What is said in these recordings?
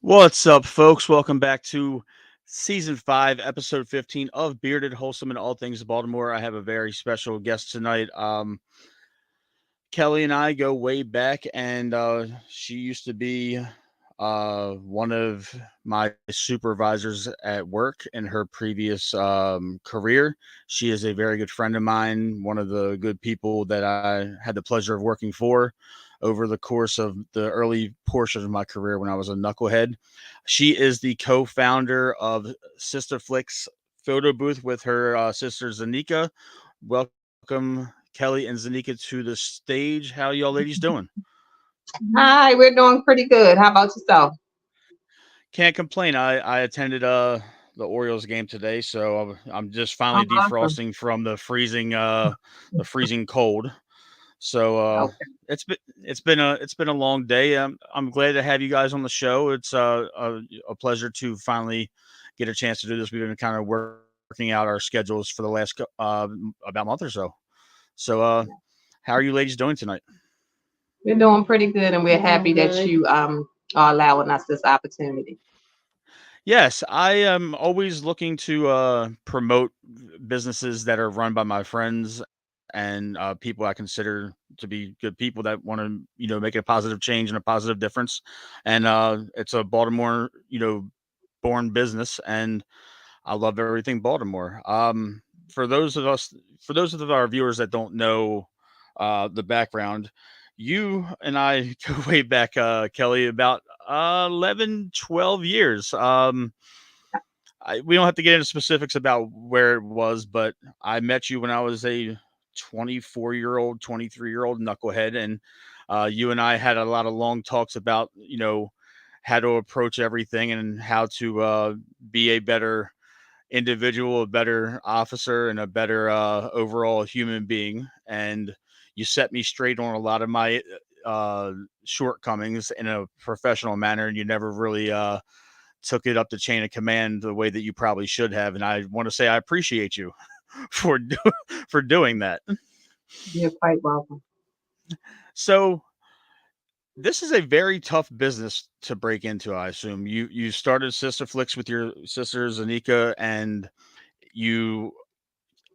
What's up, folks? Welcome back to season 5, episode 15 of Bearded, Wholesome, and All Things Baltimore. I have a very special guest tonight. Kelly and I go way back, and she used to be one of my supervisors at work in her previous career. She is a very good friend of mine, one of the good people that I had the pleasure of working for over the course of the early portion of my career when I was a knucklehead. She is the co-founder of Sista Flicks Photo Booth with her sister Zenika. Welcome, Kelly and Zenika, to the stage. How y'all ladies doing? Hi, we're doing pretty good. How about yourself? Can't complain. I attended the Orioles game today, so I'm just Oh, finally awesome. defrosting from the freezing cold. So Okay. it's been a long day. I'm glad to have you guys on the show. It's a pleasure to finally get a chance to do this. We've been kind of working out our schedules for the last about month or so. So how are you ladies doing tonight? We're doing pretty good, and we're happy that you are allowing us this opportunity. Yes, I am always looking to promote businesses that are run by my friends and people I consider to be good people that want to, make a positive change and a positive difference. And it's a Baltimore, born business, and I love everything Baltimore. For those of our viewers that don't know the background, you and I go way back, Kelly, about 11, 12 years. We don't have to get into specifics about where it was, but I met you when I was a 24-year-old, 23-year-old knucklehead, and you and I had a lot of long talks about, how to approach everything and how to be a better individual, a better officer, and a better overall human being. And you set me straight on a lot of my uh, shortcomings in a professional manner, and you never really took it up the chain of command the way that you probably should have. And I want to say I appreciate you for for doing that. You're quite welcome. So this is a very tough business to break into. I assume you started Sister Flicks with your sister Zenika, and you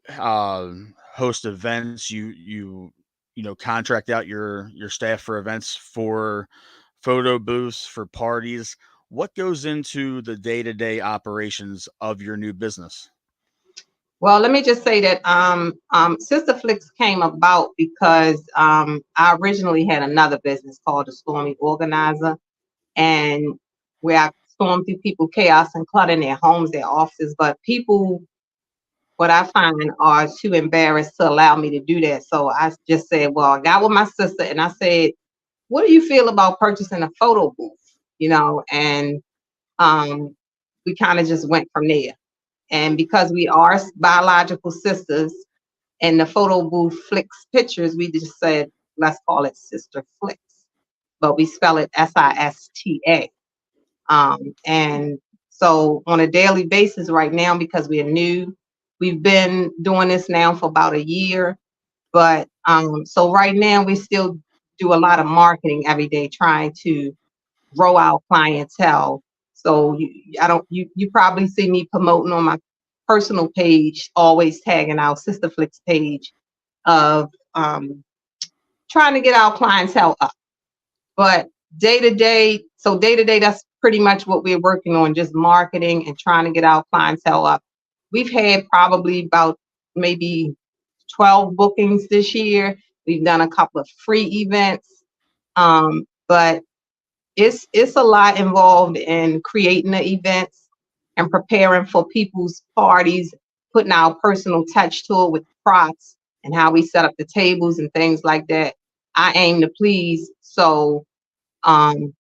host events. You contract out your staff for events, for photo booths, for parties. What goes into the day-to-day operations of your new business? Well, let me just say that Sister Flicks came about because I originally had another business called the Stormy Organizer, and where I storm through people chaos and clutter in their homes, their offices, but people, what I find, are too embarrassed to allow me to do that. So I just said, well, I got with my sister and I said, what do you feel about purchasing a photo booth? And um, we kind of just went from there. And because we are biological sisters and the photo booth flicks pictures, we just said, let's call it Sister Flicks. But we spell it Sista. And so on a daily basis right now, because we're new, we've been doing this now for about a year. But so right now we still do a lot of marketing every day, trying to grow our clientele. So you probably see me promoting on my personal page, always tagging our Sister Flicks page of trying to get our clientele up. But day to day, that's pretty much what we're working on, just marketing and trying to get our clientele up. We've had probably about maybe 12 bookings this year. We've done a couple of free events. But it's a lot involved in creating the events and preparing for people's parties, putting our personal touch to it with props and how we set up the tables and things like that. I aim to please, so um,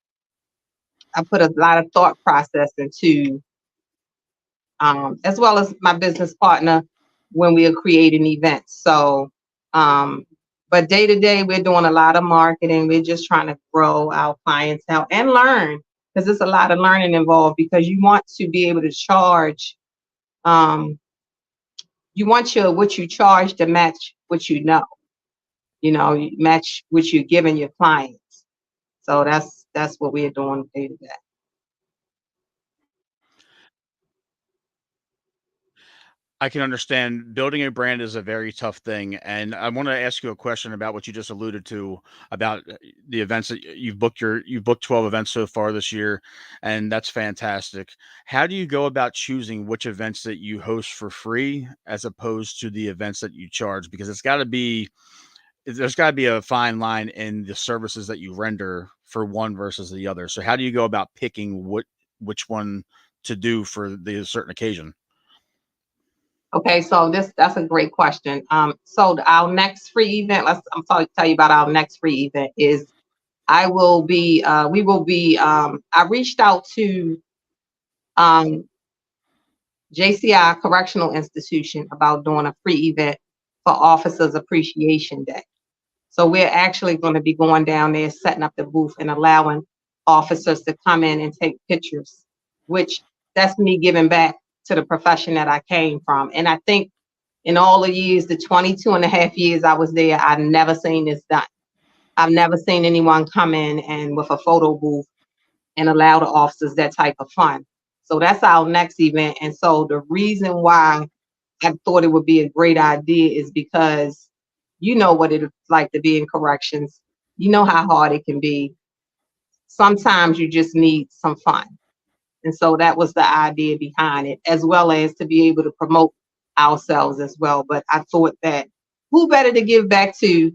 I put a lot of thought process into, as well as my business partner when we are creating events. So, um, but day to day, we're doing a lot of marketing. We're just trying to grow our clientele and learn, because there's a lot of learning involved, because you want to be able to charge. Um, you want what you charge to match what you know. You match what you're giving your clients. So that's what we're doing day to day. I can understand building a brand is a very tough thing, and I want to ask you a question about what you just alluded to about the events that you've booked 12 events so far this year, and that's fantastic. How do you go about choosing which events that you host for free as opposed to the events that you charge? Because there's got to be a fine line in the services that you render for one versus the other. So how do you go about picking which one to do for the certain occasion? Okay, so that's a great question. Our next free event, I'm sorry to tell you about our next free event is we will be I reached out to um JCI Correctional Institution about doing a free event for Officers Appreciation Day. So we're actually going to be going down there, setting up the booth and allowing officers to come in and take pictures, which that's me giving back to the profession that I came from. And I think in all the years, the 22 and a half years I was there, I've never seen this done. I've never seen anyone come in and with a photo booth and allow the officers that type of fun. So that's our next event. And so the reason why I thought it would be a great idea is because you know what it's like to be in corrections. You know how hard it can be. Sometimes you just need some fun. And so that was the idea behind it, as well as to be able to promote ourselves as well. But I thought that who better to give back to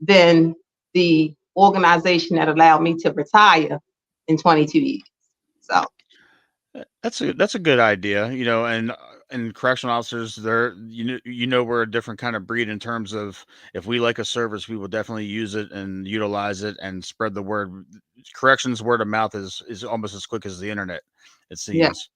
than the organization that allowed me to retire in 22 years. So That's a good idea, and correctional officers, they're we're a different kind of breed in terms of if we like a service, we will definitely use it and utilize it and spread the word. Corrections word of mouth is almost as quick as the internet, it yeah, seems.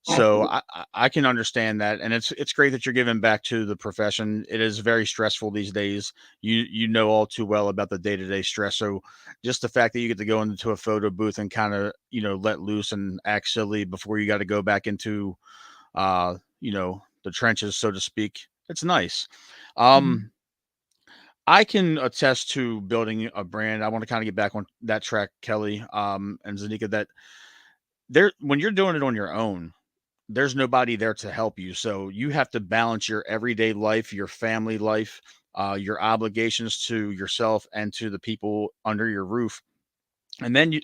So absolutely. I can understand that, and it's great that you're giving back to the profession. It is very stressful these days. You know all too well about the day to day stress. So just the fact that you get to go into a photo booth and kind of let loose and act silly before you got to go back into the trenches, so to speak. It's nice. Mhm. Um, I can attest to building a brand. I want to kind of get back on that track, Kelly, and Zenika. That there, when you're doing it on your own, there's nobody there to help you. So you have to balance your everyday life, your family life, your obligations to yourself and to the people under your roof. And then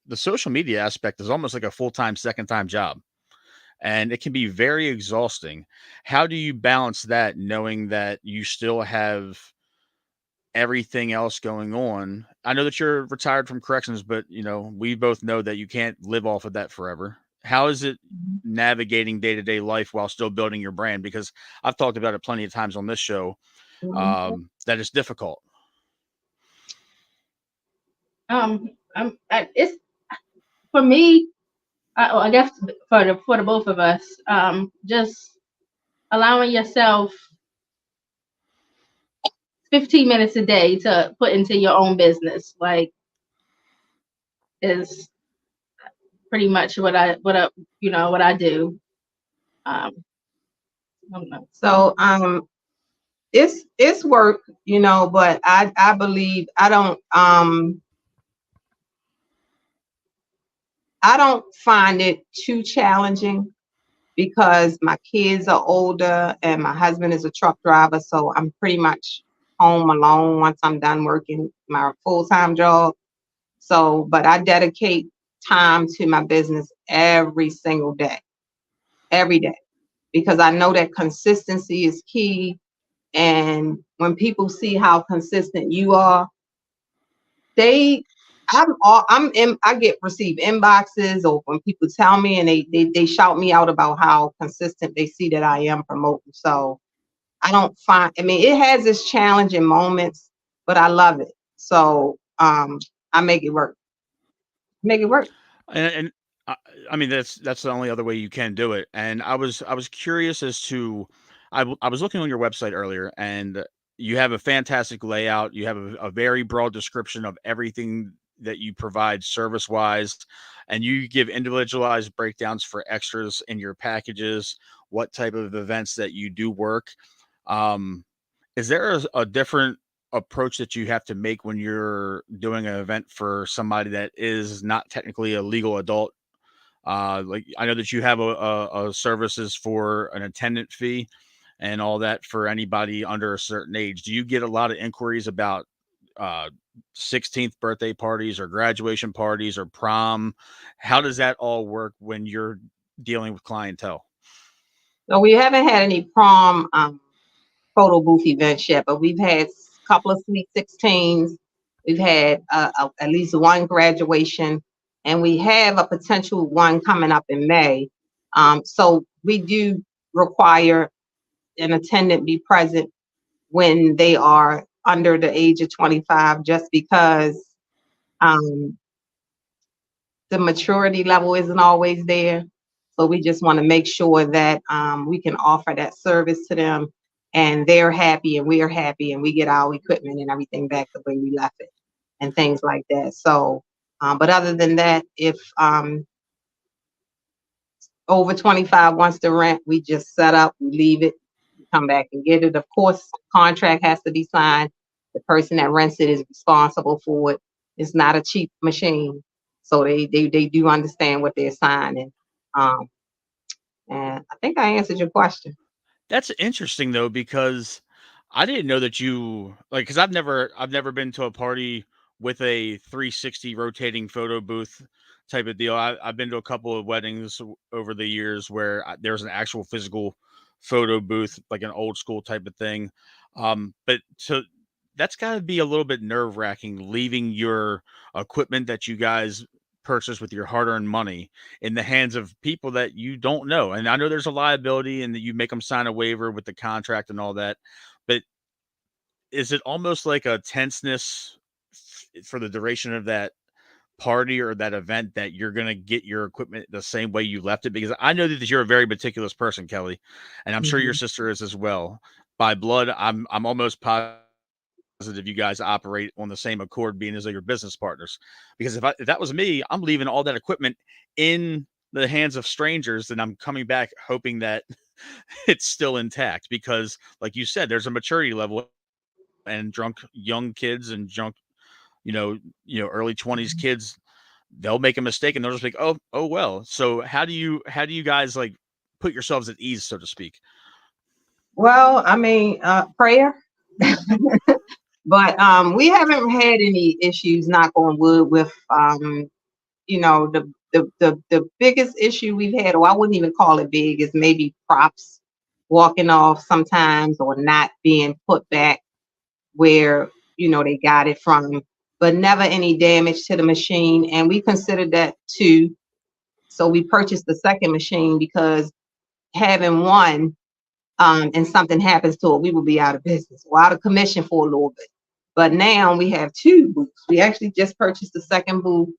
the social media aspect is almost like a full time, second time job. And it can be very exhausting. How do you balance that knowing that you still have everything else going on? I know that you're retired from corrections, but we both know that you can't live off of that forever. How is it navigating day-to-day life while still building your brand? Because I've talked about it plenty of times on this show, Mhm. that it's difficult. It's for me. I guess for the both of us, just allowing yourself 15 minutes a day to put into your own business, like, is pretty much what I do. Um, I don't know. So it's work, but I believe I don't find it too challenging because my kids are older and my husband is a truck driver, so I'm pretty much home alone once I'm done working my full-time job. So, but I dedicate time to my business every day, because I know that consistency is key. And when people see how consistent you are, they I get receive inboxes or when people tell me and they shout me out about how consistent they see that I am promoting. So I mean, it has its challenging moments, but I love it. So I make it work. Make it work. And I, I mean that's the only other way you can do it. And I was curious as to I was looking on your website earlier, and you have a fantastic layout. You have a very broad description of everything that you provide service wise, and you give individualized breakdowns for extras in your packages, what type of events that you do work. Um, is there a different approach that you have to make when you're doing an event for somebody that is not technically a legal adult? Like I know that you have a services for an attendant fee and all that for anybody under a certain age. Do you get a lot of inquiries about 16th birthday parties or graduation parties or prom? How does that all work when you're dealing with clientele? So we haven't had any prom photo booth events yet, but we've had a couple of sweet 16s. We've had at least one graduation, and we have a potential one coming up in May. So we do require an attendant be present when they are under the age of 25, just because um, the maturity level isn't always there. So we just want to make sure that we can offer that service to them, and they're happy and we're happy, and we get our equipment and everything back the way we left it and things like that. So, but other than that, if over 25 wants to rent, we just set up, we leave it, we come back and get it. Of course, contract has to be signed. The person that rents it is responsible for it. It's not a cheap machine. So they do understand what they're signing. Um, and I think I answered your question. That's interesting though, because I didn't know that you like, because I've never been to a party with a 360 rotating photo booth type of deal. I've been to a couple of weddings over the years where there's an actual physical photo booth, like an old school type of thing. But so that's got to be a little bit nerve wracking, leaving your equipment that you guys purchase with your hard-earned money in the hands of people that you don't know. And I know there's a liability and that you make them sign a waiver with the contract and all that, but is it almost like a tenseness for the duration of that party or that event that you're going to get your equipment the same way you left it? Because I know that you're a very meticulous person, Kelly, and I'm sure your Mhm. sister is as well. By blood, I'm almost positive you guys operate on the same accord, being as your business partners. Because if that was me, I'm leaving all that equipment in the hands of strangers, and I'm coming back hoping that it's still intact. Because, like you said, there's a maturity level, and drunk young kids and drunk, early 20s kids, they'll make a mistake and they'll just be like, oh well. So how do you guys like put yourselves at ease, so to speak? Well, I mean, prayer. But we haven't had any issues, knock on wood, with the biggest issue we've had, or I wouldn't even call it big, is maybe props walking off sometimes or not being put back where they got it from, but never any damage to the machine. And we considered that too. So we purchased the second machine, because having one and something happens to it, we will be out of business or out of commission for a little bit. But now we have two booths. We actually just purchased the second booth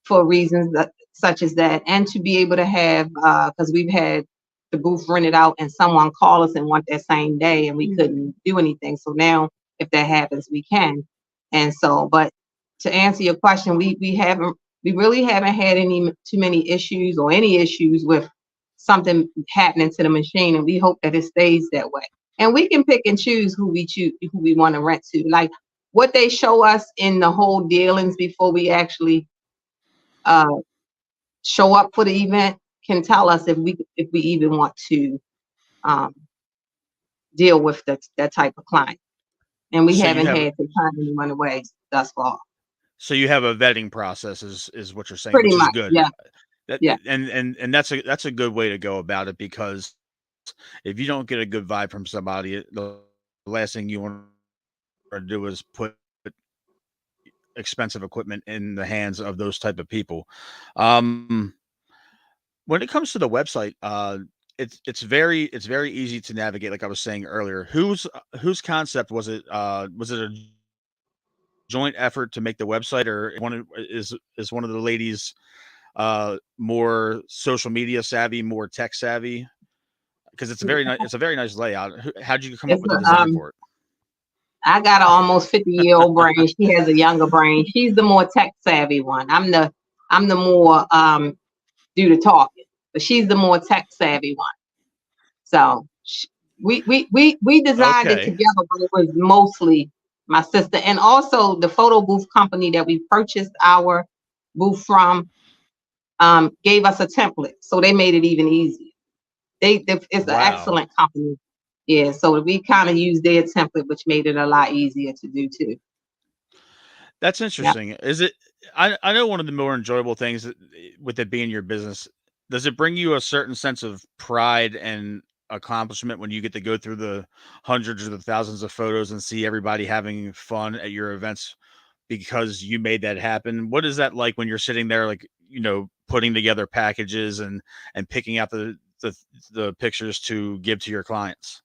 for reasons such as that, and to be able to have, because we've had the booth rented out and someone call us and want that same day, and we couldn't do anything. So now, if that happens, we can. And so, but to answer your question, we really haven't had too many issues or any issues with something happening to the machine, and we hope that it stays that way. And we can pick and choose who we want to rent to. Like what they show us in the whole dealings before we actually uh, show up for the event can tell us if we even want to um, deal with that type of client. And we So you haven't have had to turn anyone away thus far. so you have a vetting process, is what you're saying, Pretty which is much, good. yeah, That yeah. and that's a good way to go about it, because if you don't get a good vibe from somebody, the last thing you want to do is put expensive equipment in the hands of those type of people. Um, when it comes to the website, it's very easy to navigate. Like I was saying earlier, whose concept was it? Was it a joint effort to make the website, or is one of the ladies more social media savvy, more tech savvy? Because it's a very nice layout. How'd you come up It's with the design for it? I got an almost 50-year-old brain. She has a younger brain. She's the more tech savvy one. I'm the more do the talking, but she's the more tech savvy one. So we designed it Okay. together, but it was mostly my sister, and also the photo booth company that we purchased our booth from. gave us a template, so they made it even easier. It's an Wow. excellent company. Yeah, so we kind of used their template, which made it a lot easier to do too. That's Yeah. interesting. Is it? I know one of the more enjoyable things with it being your business. Does it bring you a certain sense of pride and accomplishment when you get to go through the hundreds or the thousands of photos and see everybody having fun at your events because you made that happen? What is that like when you're sitting there, like, putting together packages and picking out the pictures to give to your clients?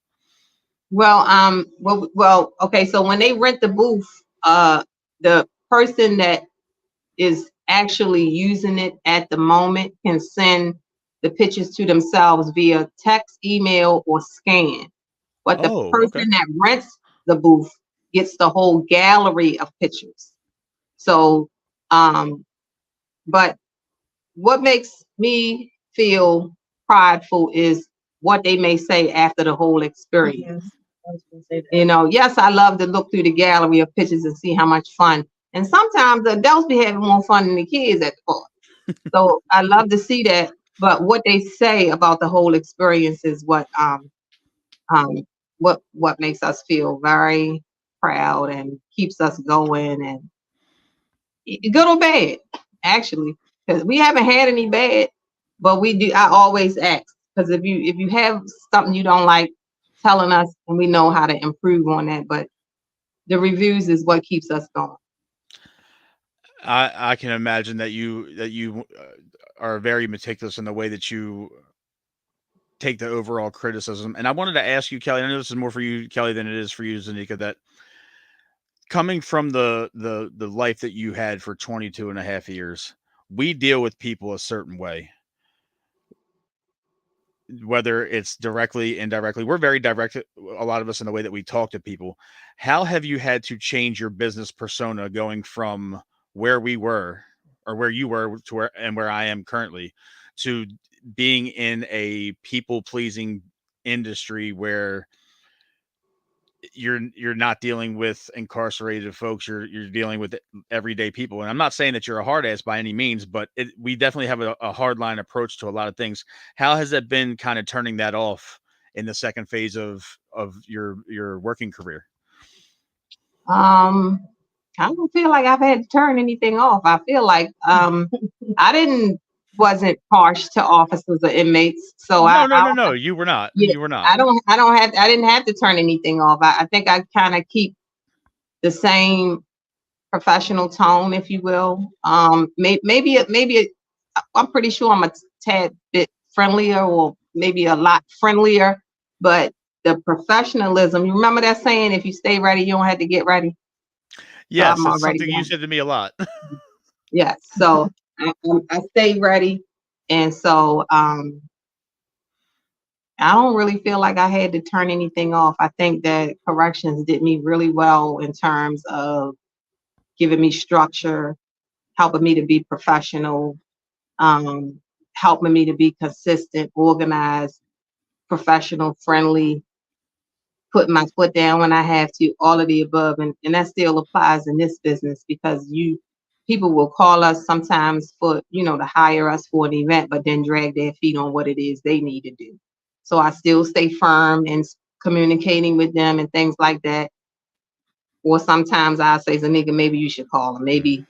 Well, okay. So when they rent the booth, the person that is actually using it at the moment can send the pictures to themselves via text, email, or scan. But the Oh, okay. person that rents the booth gets the whole gallery of pictures. So, but what makes me feel prideful is what they may say after the whole experience. Yes, I was gonna say that. Yes, I love to look through the gallery of pictures and see how much fun. And sometimes the adults be having more fun than the kids at the party. So I love to see that. But what they say about the whole experience is um what makes us feel very proud and keeps us going, and good or bad, actually, because we haven't had any bad, but we do. I always ask, because if you have something you don't like, telling us, and we know how to improve on that. But the reviews is what keeps us going. I can imagine that you are very meticulous in the way that you take the overall criticism. And I wanted to ask you, Kelly, I know this is more for you, Kelly, than it is for you, Zenika, that coming from the life that you had for 22 and a half years, we deal with people a certain way, whether it's directly, indirectly. We're very direct, a lot of us, in the way that we talk to people. How have you had to change your business persona going from where we were or where you were to where I am currently, to being in a people pleasing industry where you're not dealing with incarcerated folks, you're dealing with everyday people? And I'm not saying that you're a hard ass by any means, but we definitely have a hard line approach to a lot of things. How has that been, kind of turning that off in the second phase of your working career? Um, I don't feel like I've had to turn anything off. I feel like I didn't wasn't harsh to officers or inmates, so No, you were not. yeah, You were not. I didn't have to turn anything off. I think I kind of keep the same professional tone, if you will. I'm pretty sure I'm a tad bit friendlier, or maybe a lot friendlier, but the professionalism, you remember that saying, if you stay ready, you don't have to get ready. So Yes, I'm it's already something you ready. said to me a lot. Yeah. So I stay ready. And so I don't really feel like I had to turn anything off. I think that corrections did me really well in terms of giving me structure, helping me to be professional, um, helping me to be consistent, organized, professional, friendly, putting my foot down when I have to, all of the above. And that still applies in this business, because people will call us sometimes for, to hire us for an event, but then drag their feet on what it is they need to do. So I still stay firm in communicating with them and things like that. Or sometimes I say, Zenika, maybe you should call them. Maybe,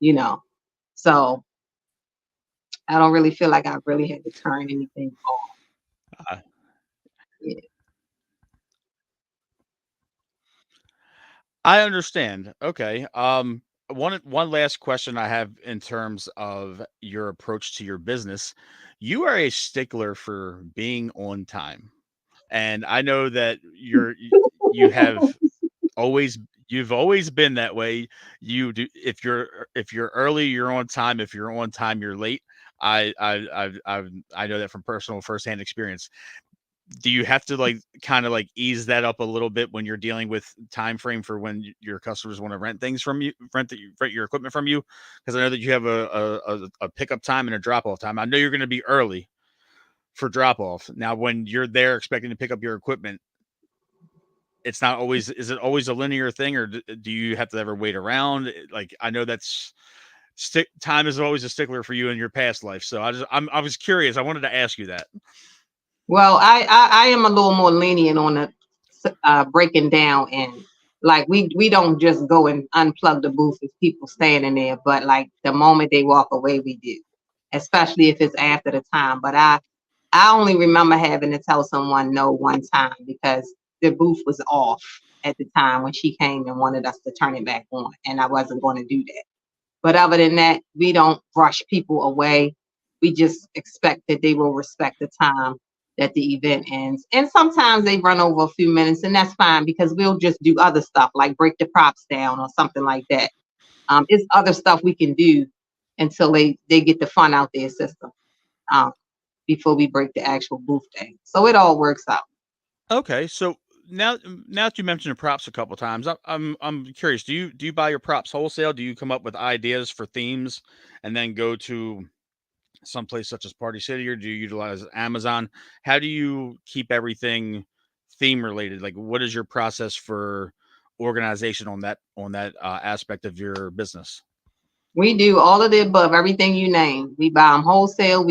you know. So I don't really feel like I really had to turn anything off. Uh, Yeah. I understand. Okay. One last question I have in terms of your approach to your business. You are a stickler for being on time. And I know that you have always you've always been that way. You do, if you're early, you're on time. If you're on time, you're late. I know that from personal firsthand experience. Do you have to, like, kind of like ease that up a little bit when you're dealing with time frame for when your customers want to rent things from you, rent your equipment from you? Because I know that you have a pickup time and a drop off time. I know you're going to be early for drop off. Now, when you're there expecting to pick up your equipment, it's not always. Is it always a linear thing, or do you have to ever wait around? Like, I know that's time is always a stickler for you in your past life. So I was curious. I wanted to ask you that. Well, I am a little more lenient on the breaking down, and like we don't just go and unplug the booth if people standing there, but like the moment they walk away, we do, especially if it's after the time. But I only remember having to tell someone no one time because the booth was off at the time when she came and wanted us to turn it back on, and I wasn't going to do that. But other than that, we don't brush people away. We just expect that they will respect the time that the event ends. And sometimes they run over a few minutes, and that's fine because we'll just do other stuff like break the props down or something like that. It's other stuff we can do until they get the fun out their system um, before we break the actual booth down. So it all works out. Okay, so now that you mentioned the props a couple times, I'm curious. Do you buy your props wholesale? Do you come up with ideas for themes and then go to someplace such as Party City, or do you utilize Amazon? How do you keep everything theme related? Like, what is your process for organization on that aspect of your business? We do all of the above, everything you name. We buy them wholesale.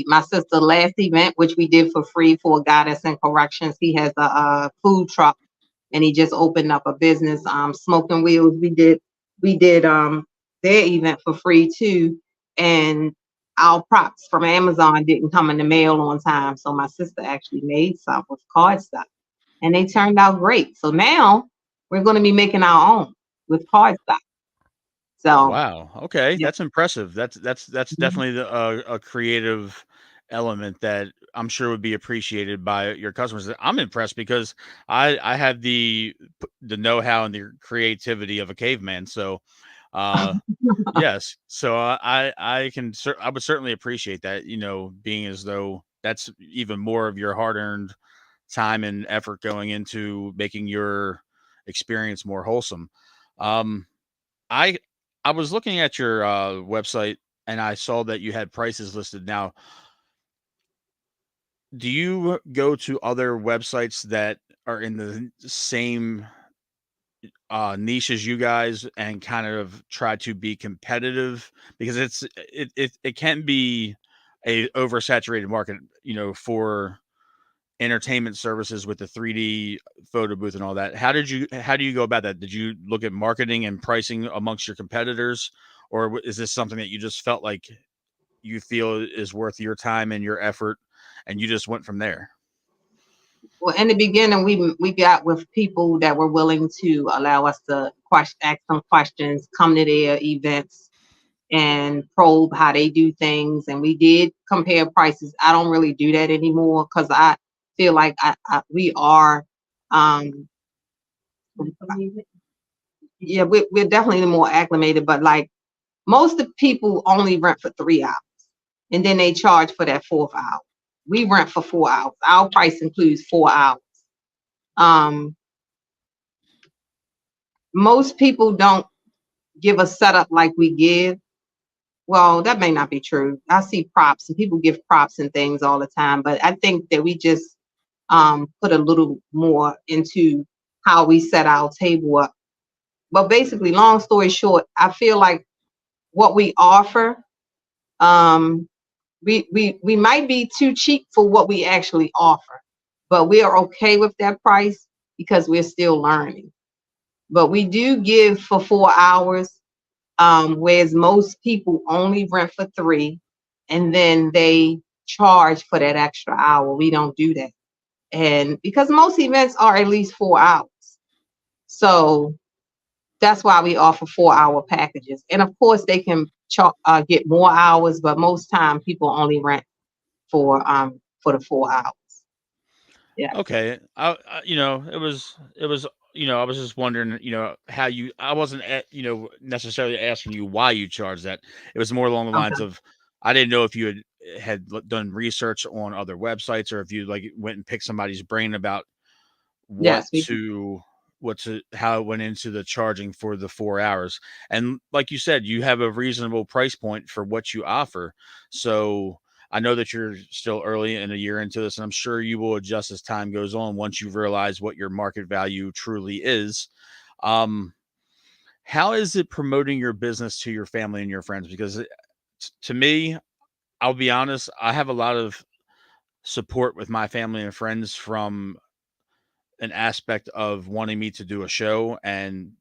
My sister last event, which we did for free for Guidance and Corrections. He has a food truck, and he just opened up a business, Smoking Wheels. We did their event for free too, and our props from Amazon didn't come in the mail on time, so my sister actually made some with cardstock, and they turned out great. So now we're going to be making our own with cardstock. So Wow. Okay, yeah. that's impressive. That's Mhm. definitely a creative element that I'm sure would be appreciated by your customers. I'm impressed because I have the know-how and the creativity of a caveman. So, uh, yes. So I would certainly appreciate that. Being as though that's even more of your hard-earned time and effort going into making your experience more wholesome. Um, I I was looking at your website and I saw that you had prices listed. Now, do you go to other websites that are in the same niche as you guys and kind of try to be competitive? Because it can be a oversaturated market, for entertainment services with the 3D photo booth and all that. How do you go about that? Did you look at marketing and pricing amongst your competitors, or is this something that you just felt like you feel is worth your time and your effort, and you just went from there? Well, in the beginning, we got with people that were willing to allow us to ask some questions, come to their events, and probe how they do things. And we did compare prices. I don't really do that anymore because I feel like we are, um, yeah, we're definitely more acclimated. But like most of people only rent for 3 hours, and then they charge for that fourth hour. We rent for 4 hours. Our price includes 4 hours. Um, Most people don't give a setup like we give. Well, that may not be true. I see props and people give props and things all the time, but I think that we just put a little more into how we set our table up. But basically, long story short, I feel like what we offer, um, we might be too cheap for what we actually offer, but we are okay with that price because we're still learning. But we do give for 4 hours, whereas most people only rent for three, and then they charge for that extra hour. We don't do that, and because most events are at least 4 hours, so that's why we offer 4 hour packages. And of course, they can get more hours, but most time people only rent for the 4 hours. Yeah. Okay. It was, I was just wondering, how I wasn't, necessarily asking you why you charge that. It was more along the lines Okay. of, I didn't know if you done research on other websites, or if you like went and picked somebody's brain about what Yes, we do. to how it went into the charging for the 4 hours. And like you said, you have a reasonable price point for what you offer. So I know that you're still early in a year into this, and I'm sure you will adjust as time goes on once you realize what your market value truly is. um how is it promoting your business to your family and your friends? Because to me, I'll be honest, I have a lot of support with my family and friends from an aspect of wanting me to do a show and,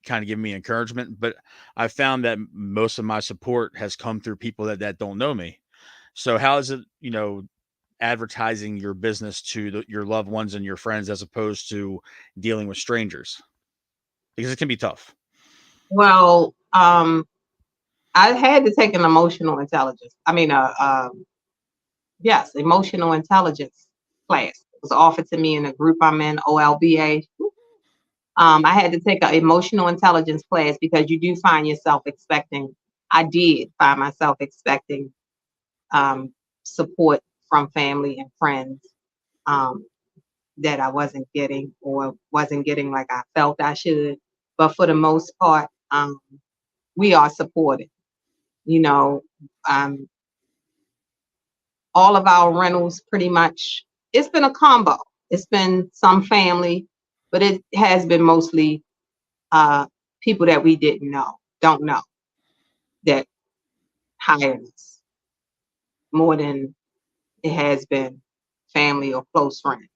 kind of give me encouragement. But I found that most of my support has come through people that don't know me. So how is it, advertising your business to your loved ones and your friends as opposed to dealing with strangers? Because it can be tough. Well, I had to take an emotional intelligence. Yes, emotional intelligence class. It was offered to me in a group I'm in, OLBA. I had to take an emotional intelligence class because you do find yourself expecting. I did find myself expecting um, support from family and friends um, that I wasn't getting or wasn't getting like I felt I should. But for the most part, we are supported. You know, um, all of our rentals pretty much, it's been a combo. It's been some family, but it has been mostly uh, people that we don't know, that hired us more than it has been family or close friends.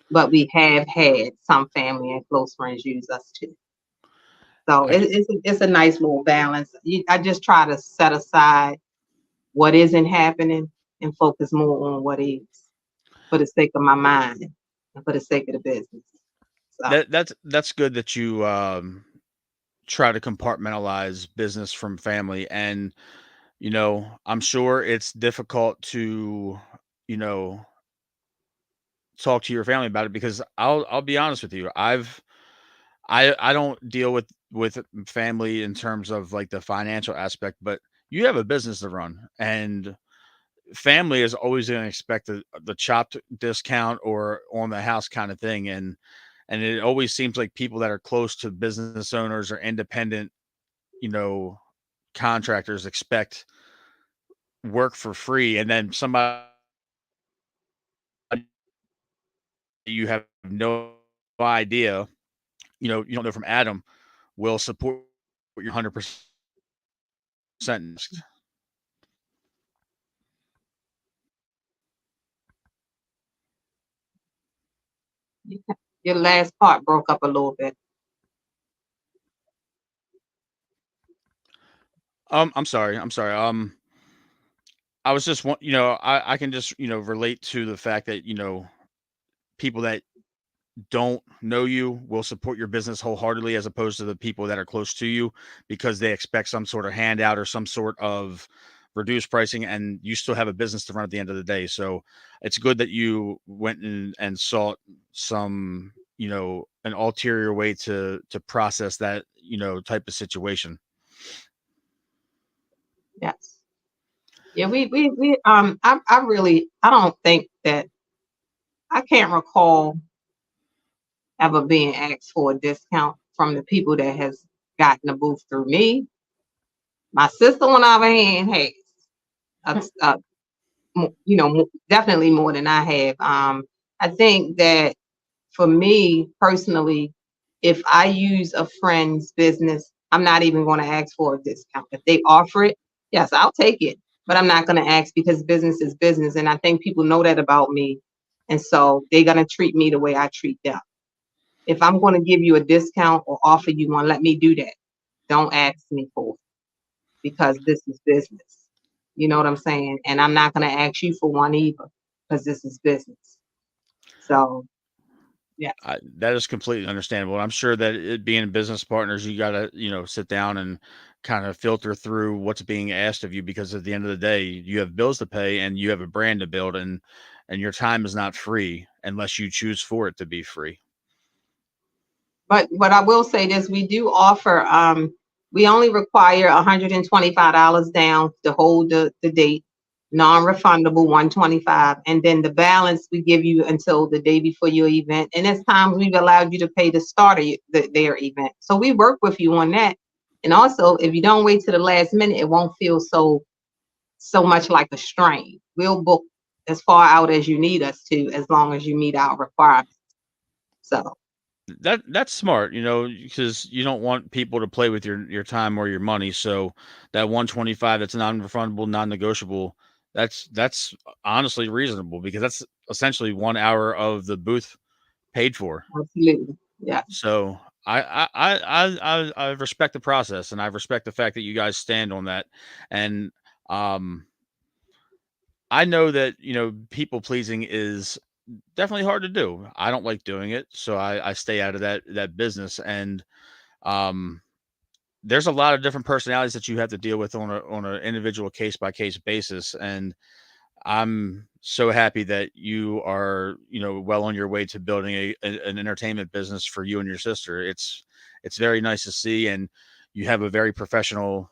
But we have had some family and close friends use us too. So I get, it's a nice little balance. I just try to set aside what isn't happening and focus more on what is, for the sake of my mind and for the sake of the business. So that's good that you try to compartmentalize business from family. And I'm sure it's difficult to you know talk to your family about it, because I'll be honest with you. I don't deal with family in terms of like the financial aspect, but you have a business to run, and family is always going to expect the chopped discount or on the house kind of thing. And it always seems like people that are close to business owners or independent, you know, contractors expect work for free, and then somebody you have no idea, you don't know from Adam, will support your 100%. your last part broke up a little bit. I'm sorry. I was just want I can just relate to the fact that people that don't know you will support your business wholeheartedly, as opposed to the people that are close to you, because they expect some sort of handout or some sort of reduced pricing, and you still have a business to run at the end of the day. So it's good that you went and sought some, an ulterior way to process that, type of situation. Yes. Yeah, I don't think that, I can't recall ever being asked for a discount from the people that has gotten the booth through me. My sister, on the other hand, has definitely more than I have. I think that for me personally, if I use a friend's business, I'm not even going to ask for a discount. If they offer it, yes, I'll take it, but I'm not going to ask, because business is business. And I think people know that about me. And so they're going to treat me the way I treat them. If I'm going to give you a discount or offer you one, let me do that. Don't ask me for it, because this is business. You know what I'm saying? And I'm not going to ask you for one either, because this is business. So, yes. That is completely understandable. I'm sure that it being business partners, you got to, sit down and kind of filter through what's being asked of you, because at the end of the day, you have bills to pay and you have a brand to build, and your time is not free unless you choose for it to be free. But what I will say is, we do offer, we only require $125 down to hold the date, non-refundable 125, and then the balance we give you until the day before your event. And there's times we've allowed you to pay the start of their event. So we work with you on that. And also, if you don't wait to the last minute, it won't feel so much like a strain. We'll book as far out as you need us to, as long as you meet our requirements. So That's smart, because you don't want people to play with your time or your money. So that 125 that's non-refundable, non-negotiable, that's honestly reasonable, because that's essentially 1 hour of the booth paid for. Absolutely. Yeah. So I respect the process, and I respect the fact that you guys stand on that. And I know that people pleasing is definitely hard to do. I don't like doing it, so I stay out of that business. And there's a lot of different personalities that you have to deal with on an individual case by case basis. And I'm so happy that you are well on your way to building an entertainment business for you and your sister. It's very nice to see, and you have a very professional,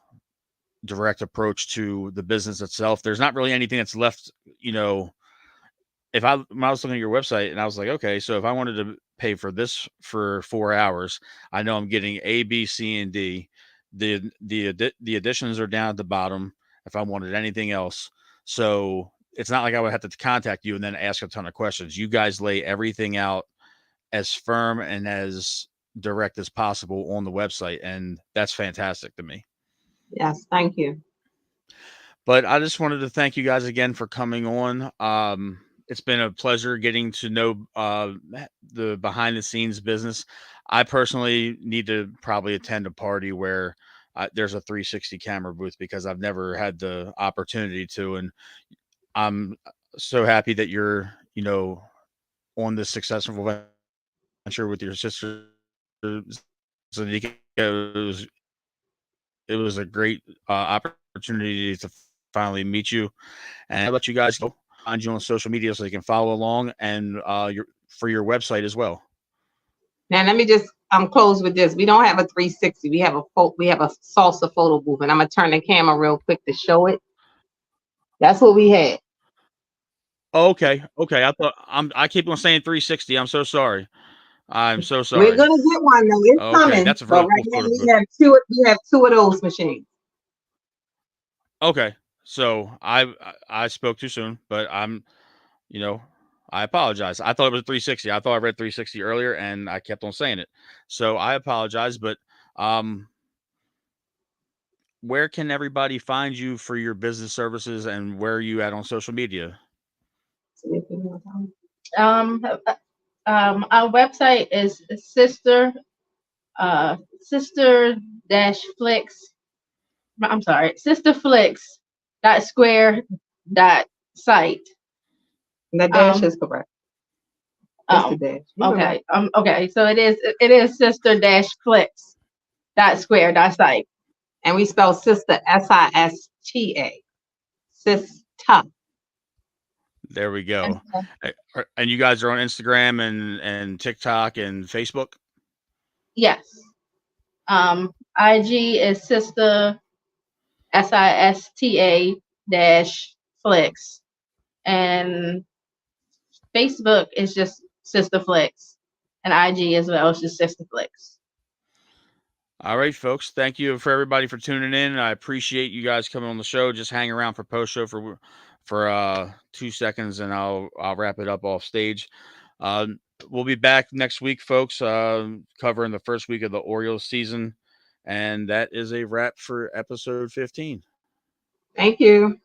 direct approach to the business itself. There's not really anything that's left. When I was looking at your website, and I was like, okay, so if I wanted to pay for this for 4 hours, I know I'm getting A, B, C, and D. The additions are down at the bottom if I wanted anything else. So it's not like I would have to contact you and then ask a ton of questions. You guys lay everything out as firm and as direct as possible on the website, and that's fantastic to me. Yes. Thank you. But I just wanted to thank you guys again for coming on. It's been a pleasure getting to know the behind the scenes business. I personally need to probably attend a party where there's a 360 camera booth, because I've never had the opportunity to. And I'm so happy that you're, on this successful venture with your sister, Zenika. It was a great opportunity to finally meet you. And I'll let you guys go, find you on social media so you can follow along, and your website as well. Now let me just close with this. We don't have a 360. We have a salsa photo booth, and I'm gonna turn the camera real quick to show it. That's what we had. Okay. I keep on saying 360. I'm so sorry. I'm so We're sorry. gonna get one though. It's Okay, coming. that's a But really right cool now photo we booth. have two. We have two of those machines. Okay, so I spoke too soon, but I apologize. I thought it was 360. I thought I read 360 earlier, and I kept on saying it. So I apologize. But where can everybody find you for your business services, and where are you at on social media? Um, our website is sister dash flicks. I'm sorry, sisterflix dot square dot site. The dash is correct. Oh, the dash. okay. Okay. So it is sister dash flicks dot square dot site. And we spell sister Sista. Sista. There we go. And you guys are on Instagram and TikTok and Facebook? Yes. IG is sister Sista dash flicks, and Facebook is just Sister Flicks, and IG as well is just Sister Flicks. All right, folks. Thank you for everybody for tuning in. I appreciate you guys coming on the show. Just hang around for post show for 2 seconds, and I'll wrap it up off stage. We'll be back next week, folks, covering the first week of the Orioles season, and that is a wrap for episode 15. Thank you.